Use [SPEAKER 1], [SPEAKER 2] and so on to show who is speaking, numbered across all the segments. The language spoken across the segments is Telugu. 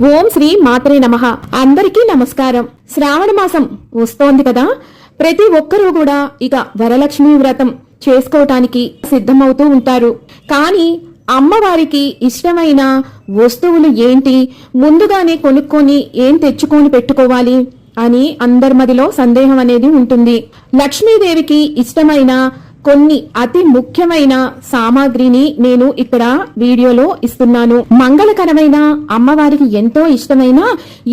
[SPEAKER 1] ఓం శ్రీ మాత్రే నమః. అందరికీ నమస్కారం. శ్రావణ మాసం వస్తోంది కదా, ప్రతి ఒక్కరూ కూడా ఇక వరలక్ష్మి వ్రతం చేసుకోవటానికి సిద్ధమవుతూ ఉంటారు. కానీ అమ్మవారికి ఇష్టమైన వస్తువులు ఏంటి, ముందుగానే కొనుక్కొని ఏం తెచ్చుకొని పెట్టుకోవాలి అని అందరి మదిలో సందేహం అనేది ఉంటుంది. లక్ష్మీదేవికి ఇష్టమైన కొన్ని అతి ముఖ్యమైన సామాగ్రిని నేను ఇక్కడ వీడియోలో ఇస్తున్నాను. మంగళకరమైన అమ్మవారికి ఎంతో ఇష్టమైన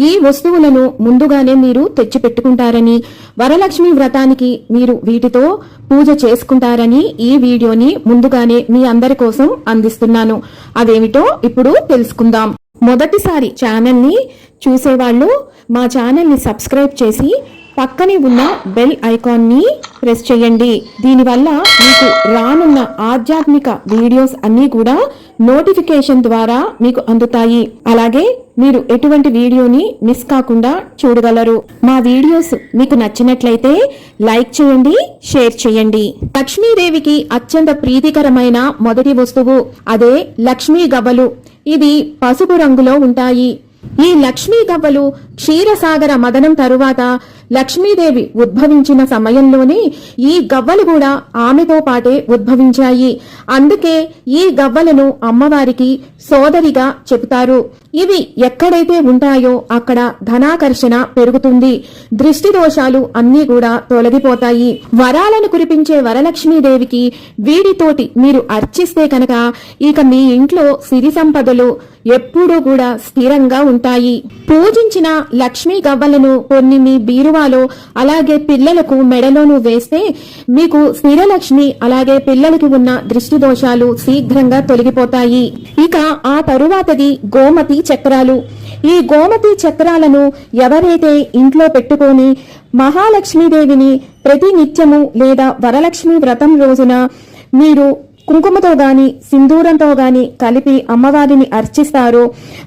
[SPEAKER 1] ఈ వస్తువులను ముందుగానే మీరు తెచ్చి పెట్టుకుంటారని, వరలక్ష్మి వ్రతానికి మీరు వీటితో పూజ చేసుకుంటారని ఈ వీడియోని ముందుగానే మీ అందరి కోసం అందిస్తున్నాను. అవేమిటో ఇప్పుడు తెలుసుకుందాం. మొదటిసారి ఛానల్ ని చూసేవాళ్ళు మా ఛానల్ ని సబ్స్క్రైబ్ చేసి పక్కనే ఉన్న బెల్ ఐకాన్ ని ప్రెస్ చేయండి. దీనివల్ల మీకు రానున్న ఆధ్యాత్మిక వీడియోస్ అన్ని కూడా నోటిఫికేషన్ ద్వారా మీకు అందుతాయి. అలాగే మీరు ఎటువంటి వీడియోని మిస్ కాకుండా చూడగలరు. మా వీడియోస్ మీకు నచ్చినట్లయితే లైక్ చేయండి, షేర్ చేయండి. లక్ష్మీదేవికి అత్యంత ప్రీతికరమైన మొదటి వస్తువు అదే లక్ష్మీ గవ్వలు. ఇది పసుపు రంగులో ఉంటాయి. ఈ లక్ష్మీ గవ్వలు క్షీరసాగర మదనం తరువాత లక్ష్మీదేవి ఉద్భవించిన సమయంలోనే ఈ గవ్వలు కూడా ఆమెతో పాటే ఉద్భవించాయి. అందుకే ఈ గవ్వలను అమ్మవారికి సోదరిగా చెబుతారు. ఇవి ఎక్కడైతే ఉంటాయో అక్కడ ధనాకర్షణ పెరుగుతుంది, దృష్టి దోషాలు అన్నీ కూడా తొలగిపోతాయి. వరాలను కురిపించే వరలక్ష్మీదేవికి వీటితోటి మీరు అర్చిస్తే కనుక ఇక మీ ఇంట్లో సిరి సంపదలు ఎప్పుడూ కూడా స్థిరంగా ఉంటాయి. పూజించిన లక్ష్మీ గవ్వలను కొన్ని మీ బీరువాలో అలాగే పిల్లలకు మెడలోనూ వేస్తే మీకు స్థిరలక్ష్మి అలాగే పిల్లలకి ఉన్న దృష్టి దోషాలు శీఘ్రంగా తొలగిపోతాయి. ఇక ఆ తరువాతది గోమతి చక్రాలు. ఈ గోమతి చక్రాలను ఎవరైతే ఇంట్లో పెట్టుకొని మహాలక్ష్మీదేవిని ప్రతి నిత్యము లేదా వరలక్ష్మి వ్రతం రోజున మీరు కుంకుమతో గాని సింధూరంతో గాని కలిపి అమ్మవారిని అర్చిస్తారో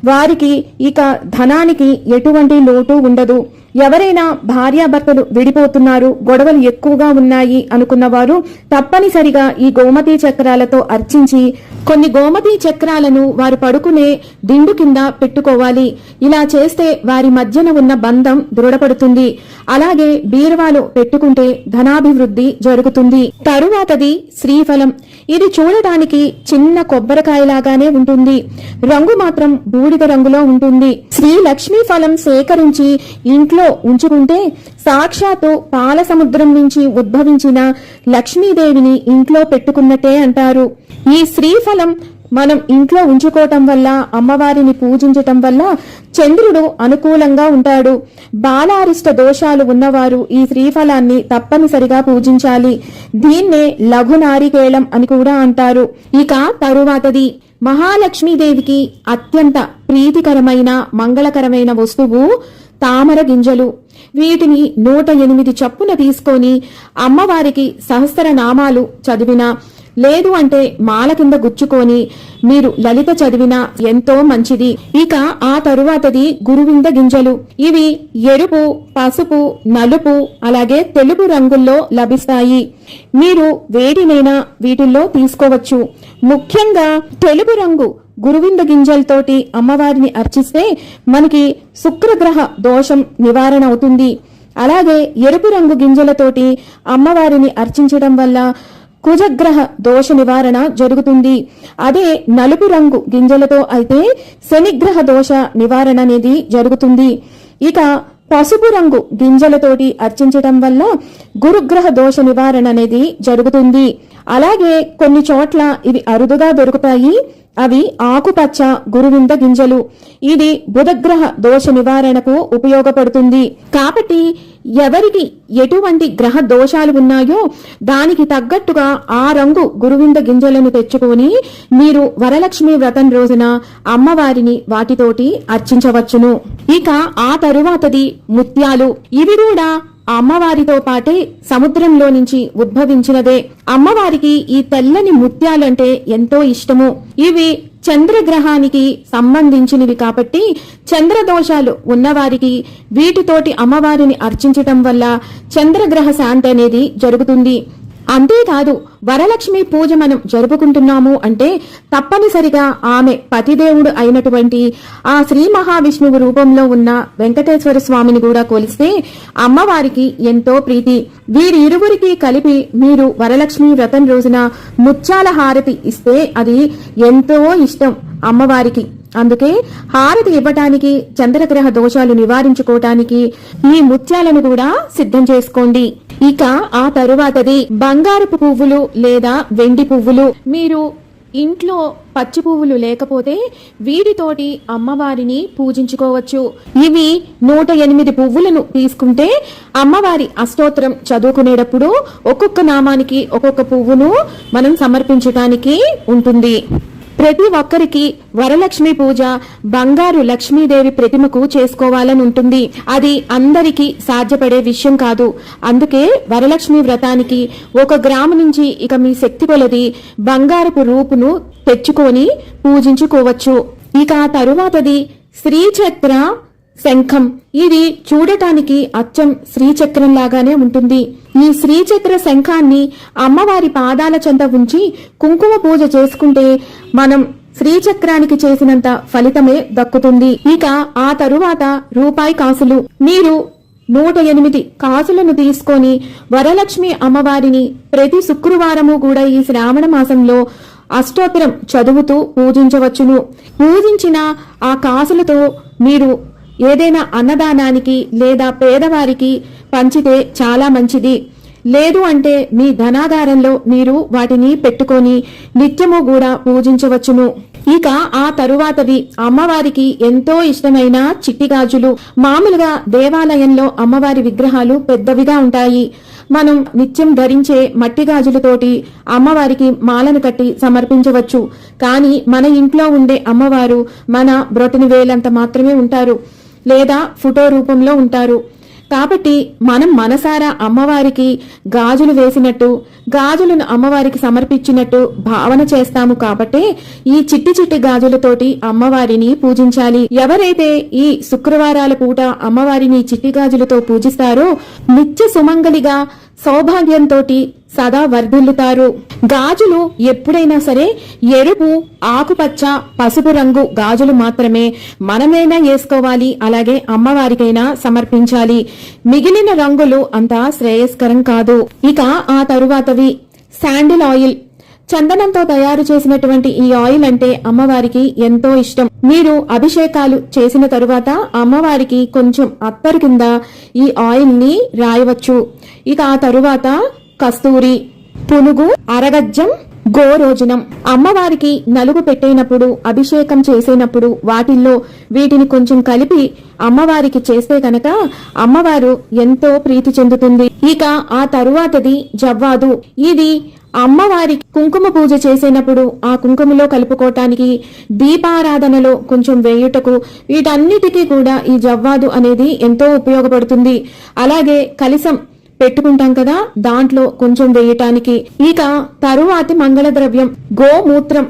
[SPEAKER 1] వారికి ఇక ధనానికి ఎటువంటి లోటు ఉండదు. ఎవరైనా భార్యాభర్తలు విడిపోతున్నారు, గొడవలు ఎక్కువగా ఉన్నాయి అనుకున్న వారు తప్పనిసరిగా ఈ గోమతి చక్రాలతో అర్చించి కొన్ని గోమతి చక్రాలను వారు పడుకునే దిండు కింద పెట్టుకోవాలి. ఇలా చేస్తే వారి మధ్యన ఉన్న బంధం దృఢపడుతుంది. అలాగే బీరువాలో పెట్టుకుంటే ధనాభివృద్ధి జరుగుతుంది. తరువాతది శ్రీఫలం. ఇది చూడటానికి చిన్న కొబ్బరికాయలాగానే ఉంటుంది, రంగు మాత్రం బూడిద రంగులో ఉంటుంది. శ్రీ లక్ష్మీ ఫలం సేకరించి ఇంట్లో ఉంచుకుంటే సాక్షాత్తు పాల సముద్రం నుంచి ఉద్భవించిన లక్ష్మీదేవిని ఇంట్లో పెట్టుకున్నట్టే అంటారు. ఈ శ్రీఫలం మనం ఇంట్లో ఉంచుకోవటం వల్ల, అమ్మవారిని పూజించటం వల్ల చంద్రుడు అనుకూలంగా ఉంటాడు. బాలారిష్ట దోషాలు ఉన్నవారు ఈ శ్రీఫలాన్ని తప్పనిసరిగా పూజించాలి. దీన్నే లఘు నారికేళం అని కూడా అంటారు. ఇక తరువాతది మహాలక్ష్మీదేవికి అత్యంత ప్రీతికరమైన మంగళకరమైన వస్తువు తామర గింజలు. వీటిని 108 చప్పున తీసుకొని అమ్మవారికి సహస్రనామాలు చదివినా లేదు అంటే మాల కింద గుచ్చుకొని మీరు లలిత చదివినా ఎంతో మంచిది. ఇక ఆ తరువాతది గురువింద గింజలు. ఇవి ఎరుపు, పసుపు, నలుపు అలాగే తెలుపు రంగుల్లో లభిస్తాయి. మీరు వేటినైనా వీటిల్లో తీసుకోవచ్చు. ముఖ్యంగా తెలుపు రంగు గురువింద గింజలతోటి అమ్మవారిని అర్చిస్తే మనకి శుక్రగ్రహ దోషం నివారణ అవుతుంది. అలాగే ఎరుపు రంగు గింజలతోటి అమ్మవారిని అర్చించడం వల్ల కుజగ్రహ దోష నివారణ జరుగుతుంది. అదే నలుపు రంగు గింజలతో అయితే శనిగ్రహ దోష నివారణ అనేది జరుగుతుంది. ఇక పసుపు రంగు గింజలతోటి అర్చించటం వల్ల గురుగ్రహ దోష నివారణ అనేది జరుగుతుంది. అలాగే కొన్ని చోట్ల ఇవి అరుదుగా దొరుకుతాయి. అవి ఆకుపచ్చ గురువింద గింజలు. ఇది బుధగ్రహ దోష నివారణకు ఉపయోగపడుతుంది. కాబట్టి ఎవరికి ఎటువంటి గ్రహ దోషాలు ఉన్నాయో దానికి తగ్గట్టుగా ఆ రంగు గురువింద గింజలను తెచ్చుకొని మీరు వరలక్ష్మి వ్రతం రోజున అమ్మవారిని వాటితోటి అర్చించవచ్చును. ఇక ఆ తరువాతది ముత్యాలు. ఇవి కూడా అమ్మవారితో పాటే సముద్రంలో నుంచి ఉద్భవించినదే. అమ్మవారికి ఈ తెల్లని ముత్యాలంటే ఎంతో ఇష్టము. ఇవి చంద్రగ్రహానికి సంబంధించినవి కాబట్టి చంద్రదోషాలు ఉన్నవారికి వీటితోటి అమ్మవారిని అర్చించటం వల్ల చంద్రగ్రహ శాంతి అనేది జరుగుతుంది. అంతేకాదు వరలక్ష్మి పూజ మనం జరుపుకుంటున్నాము అంటే తప్పనిసరిగా ఆమె పతిదేవుడు అయినటువంటి ఆ శ్రీ మహావిష్ణువు రూపంలో ఉన్న వెంకటేశ్వర స్వామిని కూడా కొలిస్తే అమ్మవారికి ఎంతో ప్రీతి. వీరిరువురికి కలిపి మీరు వరలక్ష్మి వ్రతం రోజున ముత్యాల హారతి ఇస్తే అది ఎంతో ఇష్టం అమ్మవారికి. అందుకే హారతి ఇవ్వటానికి, చంద్రగ్రహ దోషాలు నివారించుకోవటానికి ఈ ముత్యాలను కూడా సిద్ధం చేసుకోండి. ఇక ఆ తరువాతది బంగారపు పువ్వులు లేదా వెండి పువ్వులు. మీరు ఇంట్లో పచ్చి పువ్వులు లేకపోతే వీటితోటి అమ్మవారిని పూజించుకోవచ్చు. ఇవి 108 పువ్వులను తీసుకుంటే అమ్మవారి అష్టోత్తరం చదువుకునేటప్పుడు ఒక్కొక్క నామానికి ఒక్కొక్క పువ్వును మనం సమర్పించడానికి ఉంటుంది. ప్రతి ఒక్కరికి వరలక్ష్మి పూజ బంగారు లక్ష్మీదేవి ప్రతిమకు చేసుకోవాలని ఉంటుంది. అది అందరికీ సాధ్యపడే విషయం కాదు. అందుకే వరలక్ష్మి వ్రతానికి 1 గ్రాము నుంచి ఇక మీ శక్తి కొలది బంగారపు రూపును తెచ్చుకొని పూజించుకోవచ్చు. ఇక ఆ తరువాతది శ్రీచక్ర శంఖం. ఇది చూడటానికి అచ్చం శ్రీచక్రం లాగానే ఉంటుంది. ఈ శ్రీచక్ర శంఖాన్ని అమ్మవారి పాదాల చెంత ఉంచి కుంకుమ పూజ చేసుకుంటే మనం శ్రీచక్రానికి చేసినంత ఫలితమే దక్కుతుంది. ఇక ఆ తరువాత రూపాయి కాసులు. మీరు 108 కాసులను తీసుకొని వరలక్ష్మి అమ్మవారిని ప్రతి శుక్రవారము కూడా ఈ శ్రావణ మాసంలో అష్టోత్తరం చదువుతూ పూజించవచ్చును. పూజించిన ఆ కాసులతో మీరు ఏదైనా అన్నదానానికి లేదా పేదవారికి పంచితే చాలా మంచిది. లేదు అంటే మీ ధనాగారంలో మీరు వాటిని పెట్టుకొని నిత్యము కూడా పూజించవచ్చును. ఇక ఆ తరువాతది అమ్మవారికి ఎంతో ఇష్టమైన చిట్టి గాజులు. మామూలుగా దేవాలయంలో అమ్మవారి విగ్రహాలు పెద్దవిగా ఉంటాయి. మనం నిత్యం ధరించే మట్టి గాజులతోటి అమ్మవారికి మాలను కట్టి సమర్పించవచ్చు. కానీ మన ఇంట్లో ఉండే అమ్మవారు మన బ్రొటని వేలంత మాత్రమే ఉంటారు, లేదా ఫోటో రూపంలో ఉంటారు. కాబట్టి మనం మనసారా అమ్మవారికి గాజులు వేసినట్టు, గాజులను అమ్మవారికి సమర్పించినట్టు భావన చేస్తాము. కాబట్టి ఈ చిట్టి చిట్టి గాజులతోటి అమ్మవారిని పూజించాలి. ఎవరైతే ఈ శుక్రవారాల పూట అమ్మవారిని చిట్టి గాజులతో పూజిస్తారో నిత్య సుమంగలిగా సౌభాగ్యంతో సదా వర్ధిల్లుతారు. గాజులు ఎప్పుడైనా సరే ఎరుపు, ఆకుపచ్చ, పసుపు రంగు గాజులు మాత్రమే మనమైనా వేసుకోవాలి. అలాగే అమ్మవారికైనా సమర్పించాలి. మిగిలిన రంగులు అంత శ్రేయస్కరం కాదు. ఇక ఆ తరువాతవి శాండిల్ ఆయిల్. చందనంతో తయారు చేసినటువంటి ఈ ఆయిల్ అంటే అమ్మవారికి ఎంతో ఇష్టం. మీరు అభిషేకాలు చేసిన తరువాత అమ్మవారికి కొంచెం అత్తరు కింద ఈ ఆయిల్ ని రాయవచ్చు. ఇక ఆ తరువాత కస్తూరి, పునుగు, అరగజ్జం, గోరోజనం. అమ్మవారికి నలుగు పెట్టేనప్పుడు, అభిషేకం చేసేనప్పుడు వాటిల్లో వీటిని కొంచెం కలిపి అమ్మవారికి చేస్తే కనుక అమ్మవారు ఎంతో ప్రీతి చెందుతుంది. ఇక ఆ తరువాతది జవ్వాదు. ఇది అమ్మవారికి కుంకుమ పూజ చేసేటప్పుడు ఆ కుంకుమలో కలుపుకోవటానికి, దీపారాధనలో కొంచెం వేయుటకు, వీటన్నిటికీ కూడా ఈ జవ్వాదు అనేది ఎంతో ఉపయోగపడుతుంది. అలాగే కలశం పెట్టుకుంటాం కదా, దాంట్లో కొంచెం వేయటానికి. ఇక తరువాతి మంగళ ద్రవ్యం గోమూత్రం.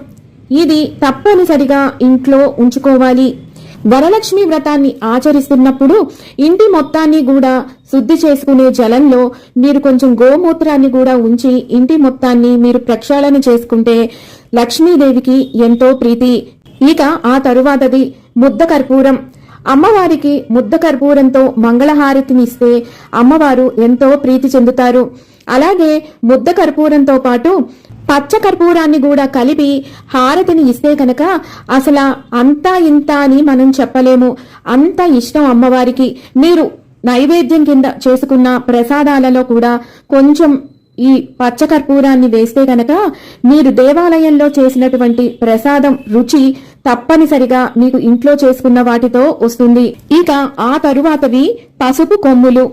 [SPEAKER 1] ఇది తప్పనిసరిగా ఇంట్లో ఉంచుకోవాలి. వరలక్ష్మి వ్రతాన్ని ఆచరిస్తున్నప్పుడు ఇంటి మొత్తాన్ని కూడా శుద్ధి చేసుకునే జలంలో మీరు కొంచెం గోమూత్రాన్ని కూడా ఉంచి ఇంటి మొత్తాన్ని మీరు ప్రక్షాళన చేసుకుంటే లక్ష్మీదేవికి ఎంతో ప్రీతి. ఇక ఆ తరువాతది ముద్ద కర్పూరం. అమ్మవారికి ముద్ద కర్పూరంతో మంగళహారతిని ఇస్తే అమ్మవారు ఎంతో ప్రీతి చెందుతారు. అలాగే ముద్ద కర్పూరంతో పాటు పచ్చ కర్పూరాన్ని కూడా కలిపి హారతిని ఇస్తే కనుక అసలు అంతా ఇంత అని మనం చెప్పలేము. అంత ఇష్టం అమ్మవారికి. మీరు నైవేద్యం కింద చేసుకున్న ప్రసాదాలలో కూడా కొంచెం ఈ పచ్చ కర్పూరాన్ని వేస్తే కనుక మీరు దేవాలయంలో చేసినటువంటి ప్రసాదం రుచి తప్పనిసరిగా మీకు ఇంట్లో చేసుకున్న వాటితో వస్తుంది. ఇక ఆ తరువాతవి పసుపు కొమ్ములు.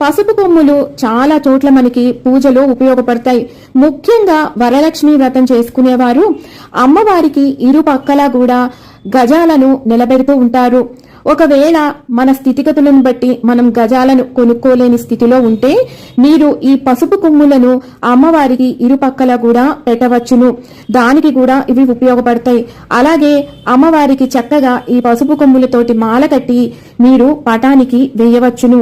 [SPEAKER 1] పసుపు కొమ్ములు చాలా చోట్ల మనకి పూజలో ఉపయోగపడతాయి. ముఖ్యంగా వరలక్ష్మి వ్రతం చేసుకునేవారు అమ్మవారికి ఇరు పక్కలా కూడా గజాలను నిలబెడుతూ ఉంటారు. ఒకవేళ మన స్థితిగతులను బట్టి మనం గజాలను కొనుక్కోలేని స్థితిలో ఉంటే మీరు ఈ పసుపు కొమ్ములను అమ్మవారికి ఇరుపక్కల కూడా పెట్టవచ్చును. దానికి కూడా ఇవి ఉపయోగపడతాయి. అలాగే అమ్మవారికి చక్కగా ఈ పసుపు కొమ్ములతోటి మాల కట్టి మీరు పటానికి వేయవచ్చును.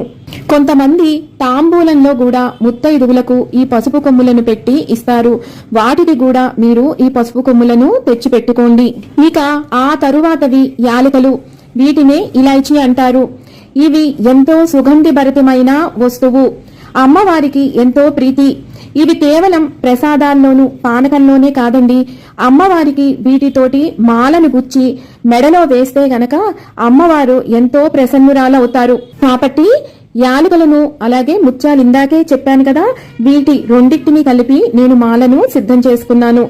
[SPEAKER 1] కొంతమంది తాంబూలంలో కూడా ముత్తైదువులకు ఈ పసుపు కొమ్ములను పెట్టి ఇస్తారు. వాటికి కూడా మీరు ఈ పసుపు కొమ్ములను తెచ్చి పెట్టుకోండి. ఇక ఆ తరువాతవి యాలకులు. వీటినే ఇలాచీ అంటారు. ఇవి ఎంతో సుగంధిభరితమైన వస్తువు. అమ్మవారికి ఎంతో ప్రీతి. ఇవి కేవలం ప్రసాదాల్లోనూ పానకంలోనే కాదండి, అమ్మవారికి వీటితోటి మాలను గుచ్చి మెడలో వేస్తే గనక అమ్మవారు ఎంతో ప్రసన్నురాలవుతారు. కాబట్టి యాలకులను అలాగే ముత్యాలు ఇందాకే చెప్పాను కదా, వీటి రెండింటిని కలిపి నేను మాలను సిద్ధం చేసుకున్నాను.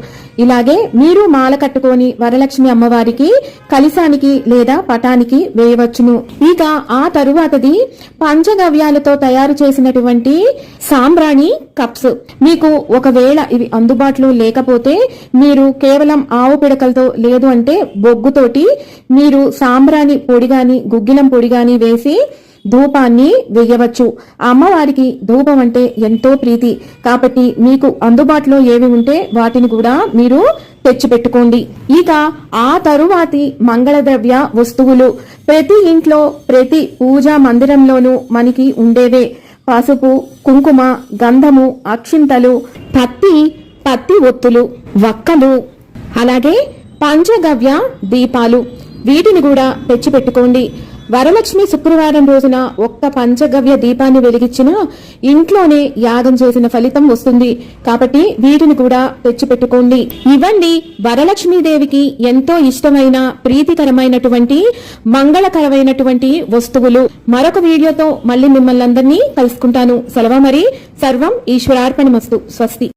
[SPEAKER 1] ఇలాగే మీరు మాల కట్టుకొని వరలక్ష్మి అమ్మవారికి కలశానికి లేదా పటానికి వేయవచ్చును. ఇక ఆ తరువాతది పంచగవ్యాలతో తయారు చేసినటువంటి సాంబ్రాణి కప్స్. మీకు ఒకవేళ ఇవి అందుబాటులో లేకపోతే మీరు కేవలం ఆవు పిడకలతో లేదు అంటే బొగ్గుతోటి మీరు సాంబ్రాణి పొడి గాని గుగ్గిలం పొడి గాని వేసి ధూపాన్ని వేయవచ్చు. అమ్మవారికి ధూపం అంటే ఎంతో ప్రీతి. కాబట్టి మీకు అందుబాటులో ఏవి ఉంటే వాటిని కూడా మీరు తెచ్చిపెట్టుకోండి. ఇక ఆ తరువాతి మంగళద్రవ్య వస్తువులు ప్రతి ఇంట్లో ప్రతి పూజా మందిరంలోనూ మనకి ఉండేవే. పసుపు, కుంకుమ, గంధము, అక్షింతలు, పత్తి ఒత్తులు, వక్కలు, అలాగే పంచగవ్య దీపాలు. వీటిని కూడా తెచ్చిపెట్టుకోండి. వరలక్ష్మి శుక్రవారం రోజున ఒక్క పంచగవ్య దీపాన్ని వెలిగించినా ఇంట్లోనే యాగం చేసిన ఫలితం వస్తుంది. కాబట్టి వీటిని కూడా తెచ్చిపెట్టుకోండి. ఇవ్వండి వరలక్ష్మీదేవికి ఎంతో ఇష్టమైన ప్రీతికరమైనటువంటి మంగళకరమైనటువంటి వస్తువులు. మరొక వీడియోతో మళ్ళీ మిమ్మల్ని అందరినీ కలుసుకుంటాను. సెలవు మరి. సర్వం ఈశ్వరార్పణమస్తు. స్వస్తి.